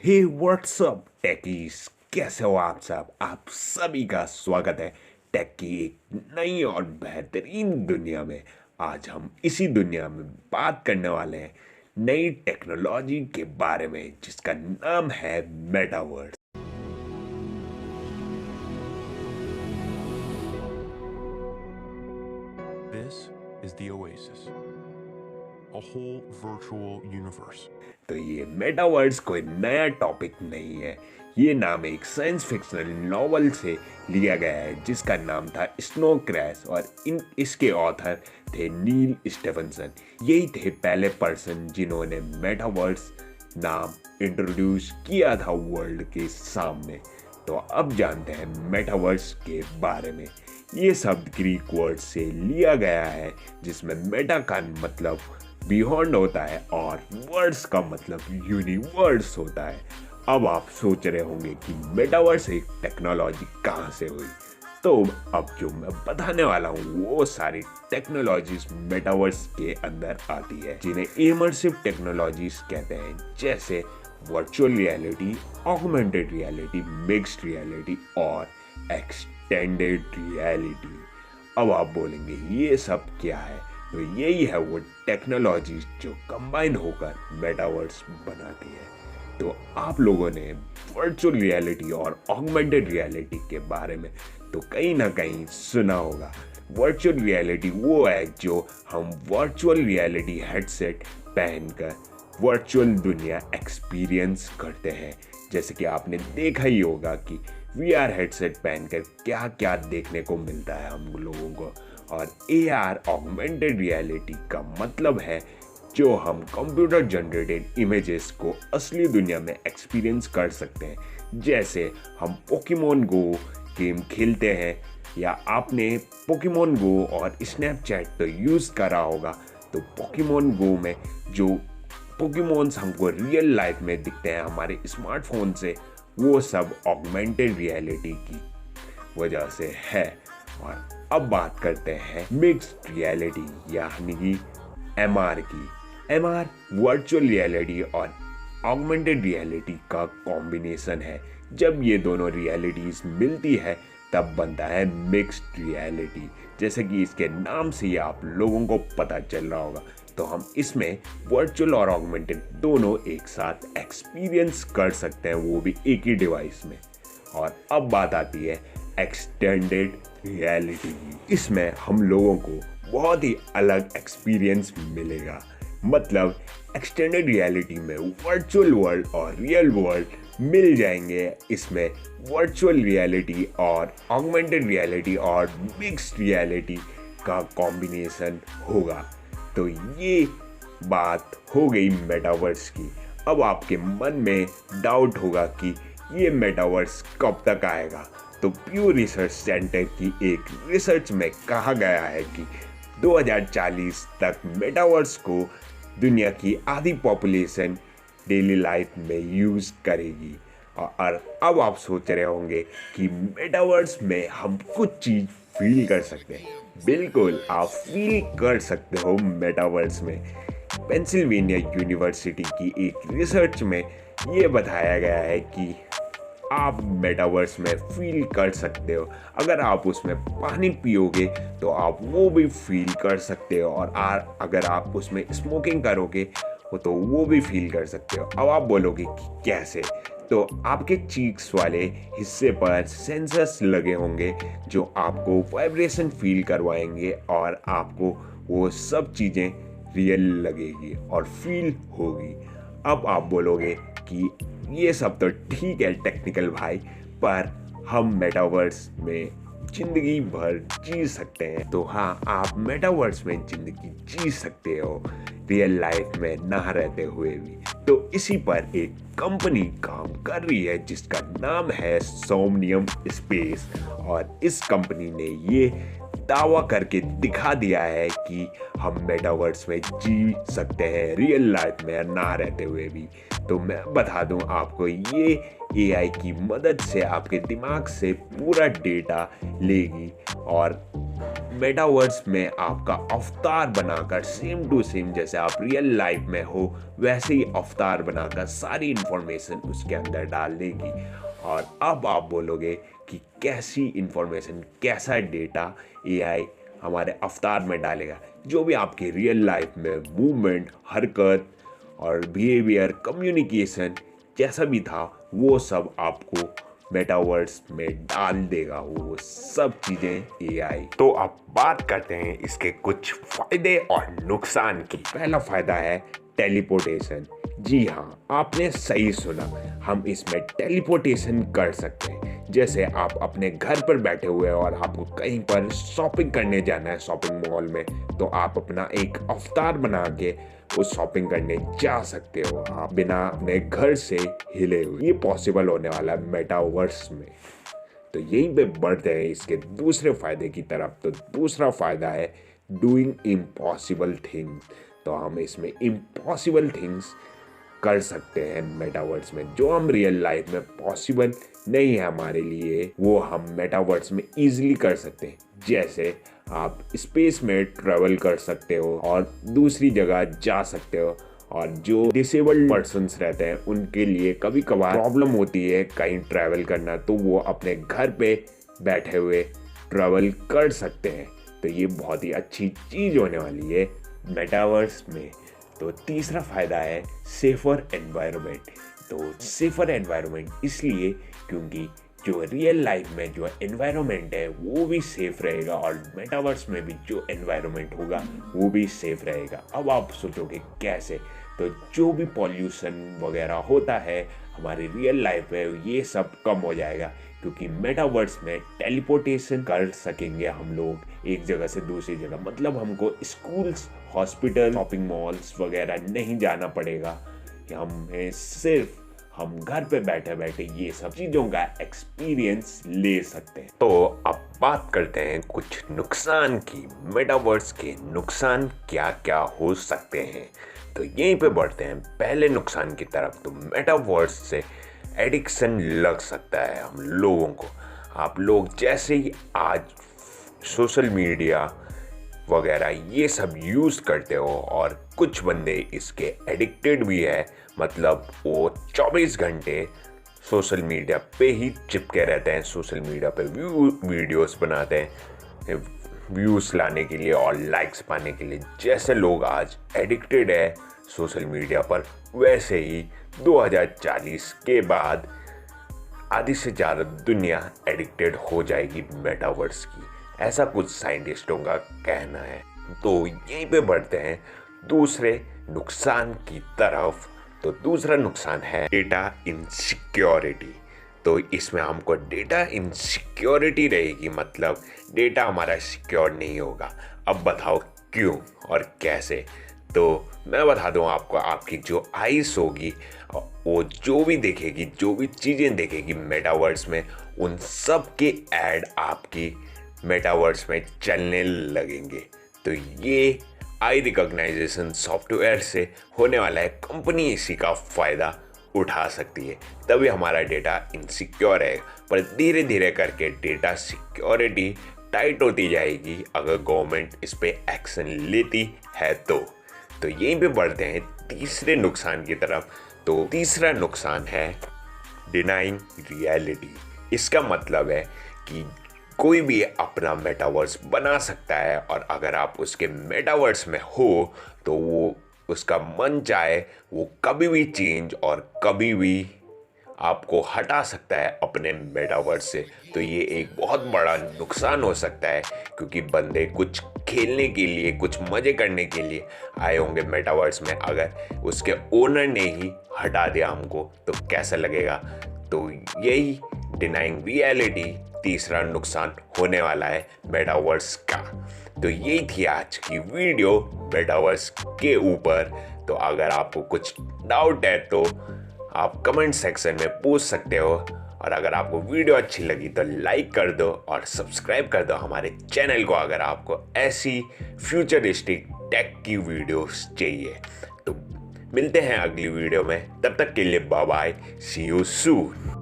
हे WhatsApp techies, कैसे हो आप सब। आप सभी का स्वागत है टेक की एक नई और बेहतरीन दुनिया में। आज हम इसी दुनिया में बात करने वाले हैं नई टेक्नोलॉजी के बारे में जिसका नाम है metaverse. This is the Oasis, a whole virtual universe. तो ये मेटावर्स कोई नया टॉपिक नहीं है। ये नाम एक साइंस फिक्शनल नॉवल से लिया गया है जिसका नाम था स्नो क्रैश, और इसके ऑथर थे नील स्टेफनसन। यही थे पहले पर्सन जिन्होंने मेटावर्स नाम इंट्रोड्यूस किया था वर्ल्ड के सामने। तो अब जानते हैं मेटावर्स के बारे में। ये शब्द ग्रीक वर्ड से लिया गया है जिसमें मेटा का मतलब बियॉन्ड होता है और वर्ड्स का मतलब यूनिवर्स होता है। अब आप सोच रहे होंगे कि मेटावर्स एक टेक्नोलॉजी कहाँ से हुई। तो अब जो मैं बताने वाला हूँ वो सारी टेक्नोलॉजीज मेटावर्स के अंदर आती है, जिन्हें इमर्सिव टेक्नोलॉजीज कहते हैं, जैसे virtual reality, augmented reality, mixed reality और एक्सटेंडेड रियलिटी। अब आप बोलेंगे ये सब क्या है। तो यही है वो टेक्नोलॉजी जो कंबाइन होकर मेटावर्स बनाती है। तो आप लोगों ने वर्चुअल रियलिटी और ऑगमेंटेड रियलिटी के बारे में तो कहीं ना कहीं सुना होगा। वर्चुअल रियलिटी वो है जो हम वर्चुअल रियलिटी हेडसेट पहनकर वर्चुअल दुनिया एक्सपीरियंस करते हैं। जैसे कि आपने देखा ही होगा कि वीआर हेडसेट पहनकर क्या क्या देखने को मिलता है हम लोगों को। और एआर ऑगमेंटेड रियलिटी का मतलब है जो हम कंप्यूटर जनरेटेड इमेजेस को असली दुनिया में एक्सपीरियंस कर सकते हैं। जैसे हम पोकेमोन गो गेम खेलते हैं, या आपने पोकेमोन गो और स्नैपचैट तो यूज़ करा होगा। तो पोकेमोन गो में जो पोकेमोन्स हमको रियल लाइफ में दिखते हैं हमारे स्मार्टफोन से, वो सब ऑगमेंटेड रियलिटी की वजह से है। और अब बात करते हैं मिक्स्ड रियलिटी यानी कि एमआर की। एमआर वर्चुअल रियलिटी और ऑगमेंटेड रियलिटी का कॉम्बिनेशन है। जब ये दोनों रियलिटीज मिलती है तब बनता है मिक्स्ड रियलिटी। जैसे कि इसके नाम से ही आप लोगों को पता चल रहा होगा। तो हम इसमें वर्चुअल और ऑगमेंटेड दोनों एक साथ एक्सपीरियंस कर सकते हैं, वो भी एक ही डिवाइस में। और अब बात आती है एक्सटेंडेड रियलिटी की। इसमें हम लोगों को बहुत ही अलग एक्सपीरियंस मिलेगा। मतलब एक्सटेंडेड रियलिटी में वर्चुअल वर्ल्ड और रियल वर्ल्ड मिल जाएंगे। इसमें वर्चुअल रियलिटी और ऑगमेंटेड रियलिटी और मिक्स्ड रियलिटी का कॉम्बिनेशन होगा। तो ये बात हो गई मेटावर्स की। अब आपके मन में डाउट होगा कि ये मेटावर्स कब तक आएगा। तो प्यू रिसर्च सेंटर की एक रिसर्च में कहा गया है कि 2040 तक मेटावर्स को दुनिया की आधी पॉपुलेशन डेली लाइफ में यूज़ करेगी। और अब आप सोच रहे होंगे कि मेटावर्स में हम कुछ चीज़ फील कर सकते हैं। बिल्कुल, आप फील कर सकते हो मेटावर्स में। पेंसिल्वेनिया यूनिवर्सिटी की एक रिसर्च में ये बताया गया है कि आप मेटावर्स में फील कर सकते हो। अगर आप उसमें पानी पियोगे तो आप वो भी फील कर सकते हो, और अगर आप उसमें स्मोकिंग करोगे तो वो भी फील कर सकते हो। अब आप बोलोगे कि कैसे। तो आपके चीक्स वाले हिस्से पर सेंसर्स लगे होंगे जो आपको वाइब्रेशन फील करवाएंगे, और आपको वो सब चीज़ें रियल लगेगी और फील होगी। अब आप बोलोगे कि ये सब तो ठीक है टेक्निकल भाई, पर हम मेटावर्स में ज़िंदगी भर जी सकते हैं। तो हाँ, आप मेटावर्स में ज़िंदगी जी सकते हो रियल लाइफ में ना रहते हुए भी। तो इसी पर एक कंपनी काम कर रही है जिसका नाम है सोमनियम स्पेस, और इस कंपनी ने ये दावा करके दिखा दिया है कि हम मेटावर्स में जी सकते हैं रियल लाइफ में ना रहते हुए भी। तो मैं बता दूं आपको, ये एआई की मदद से आपके दिमाग से पूरा डेटा लेगी और मेटावर्स में आपका अवतार बनाकर सेम टू सेम जैसे आप रियल लाइफ में हो वैसे ही अवतार बनाकर सारी इंफॉर्मेशन उसके अंदर डाल देगी। और अब आप बोलोगे कि कैसी इंफॉर्मेशन, कैसा डेटा एआई हमारे अवतार में डालेगा। जो भी आपकी रियल लाइफ में मूवमेंट, हरकत और बिहेवियर, कम्युनिकेशन जैसा भी था वो सब आपको मेटावर्स में डाल देगा, वो सब चीज़ें एआई। तो अब बात करते हैं इसके कुछ फायदे और नुकसान की। पहला फायदा है टेलीपोर्टेशन। जी हाँ, आपने सही सुना, हम इसमें टेलीपोर्टेशन कर सकते हैं। जैसे आप अपने घर पर बैठे हुए हैं और आपको कहीं पर शॉपिंग करने जाना है शॉपिंग मॉल में, तो आप अपना एक अवतार बना के उस शॉपिंग करने जा सकते हो आप बिना अपने घर से हिले हुए। ये पॉसिबल होने वाला है मेटावर्स में। तो यहीं पे बढ़ते हैं इसके दूसरे फायदे की तरफ। तो दूसरा फायदा है डूइंग इम्पॉसिबल थिंग्स। तो हम इसमें इम्पॉसिबल थिंग्स कर सकते हैं मेटावर्स में, जो हम रियल लाइफ में पॉसिबल नहीं है हमारे लिए, वो हम मेटावर्स में इजीली कर सकते हैं। जैसे आप स्पेस में ट्रैवल कर सकते हो और दूसरी जगह जा सकते हो। और जो डिसेबल्ड पर्सन्स रहते हैं उनके लिए कभी कभार प्रॉब्लम होती है कहीं ट्रैवल करना, तो वो अपने घर पे बैठे हुए ट्रैवल कर सकते हैं। तो ये बहुत ही अच्छी चीज़ होने वाली है मेटावर्स में। तो तीसरा फायदा है सेफर एनवायरनमेंट। तो सेफर एनवायरनमेंट इसलिए क्योंकि जो रियल लाइफ में जो एनवायरनमेंट है वो भी सेफ रहेगा और मेटावर्स में भी जो एनवायरनमेंट होगा वो भी सेफ रहेगा। अब आप सोचोगे कैसे? तो जो भी पॉल्यूशन वगैरह होता है हमारी रियल लाइफ में ये सब कम हो जाएगा, क्योंकि मेटावर्स में टेलीपोर्टेशन कर सकेंगे हम लोग एक जगह से दूसरी जगह। मतलब हमको स्कूल्स, हॉस्पिटल, शॉपिंग मॉल्स वगैरह नहीं जाना पड़ेगा। हमें सिर्फ हम घर पे बैठे बैठे ये सब चीज़ों का एक्सपीरियंस ले सकते हैं। तो अब बात करते हैं कुछ नुकसान की। मेटावर्स के नुकसान क्या क्या हो सकते हैं, तो यहीं पे बढ़ते हैं पहले नुकसान की तरफ। तो मेटावर्स से एडिक्शन लग सकता है हम लोगों को। आप लोग जैसे ही आज सोशल मीडिया वगैरह ये सब यूज़ करते हो, और कुछ बंदे इसके एडिक्टेड भी है, मतलब वो 24 घंटे सोशल मीडिया पे ही चिपके रहते हैं। सोशल मीडिया पे वीडियोस बनाते हैं व्यूज़ लाने के लिए और लाइक्स पाने के लिए। जैसे लोग आज एडिक्टेड है सोशल मीडिया पर, वैसे ही 2040 के बाद आधी से ज़्यादा दुनिया एडिक्टेड हो जाएगी मेटावर्स की, ऐसा कुछ साइंटिस्टों का कहना है। तो यहीं पे बढ़ते हैं दूसरे नुकसान की तरफ। तो दूसरा नुकसान है डेटा इनसिक्योरिटी। तो इसमें हमको डेटा इनसिक्योरिटी रहेगी, मतलब डेटा हमारा सिक्योर नहीं होगा। अब बताओ क्यों और कैसे? तो मैं बता दूं आपको, आपकी जो आइस होगी वो जो भी देखेगी, जो भी चीज़ें देखेगी मेटावर्स में, उन सब के ऐड आपकी मेटावर्स में चलने लगेंगे। तो ये आई रिकॉग्नाइजेशन सॉफ्टवेयर से होने वाला है। कंपनी इसी का फ़ायदा उठा सकती है, तभी हमारा डेटा इनसिक्योर है। पर धीरे धीरे करके डेटा सिक्योरिटी टाइट होती जाएगी अगर गवर्नमेंट इस पे एक्शन लेती है तो यहीं पे बढ़ते हैं तीसरे नुकसान की तरफ। तो तीसरा नुकसान है डिनाइंग रियलिटी। इसका मतलब है कि कोई भी अपना मेटावर्स बना सकता है, और अगर आप उसके मेटावर्स में हो तो वो उसका मन चाहे वो कभी भी चेंज और कभी भी आपको हटा सकता है अपने मेटावर्स से। तो ये एक बहुत बड़ा नुकसान हो सकता है, क्योंकि बंदे कुछ खेलने के लिए, कुछ मज़े करने के लिए आए होंगे मेटावर्स में, अगर उसके ओनर ने ही हटा दिया हमको तो कैसा लगेगा। तो यही डिनाइंग रियलिटी तीसरा नुकसान होने वाला है मेटावर्स का। तो यही थी आज की वीडियो मेटावर्स के ऊपर। तो अगर आपको कुछ डाउट है तो आप कमेंट सेक्शन में पूछ सकते हो, और अगर आपको वीडियो अच्छी लगी तो लाइक कर दो और सब्सक्राइब कर दो हमारे चैनल को, अगर आपको ऐसी फ्यूचरिस्टिक टेक की वीडियोस चाहिए। तो मिलते हैं अगली वीडियो में, तब तक के लिए bye bye, see you soon.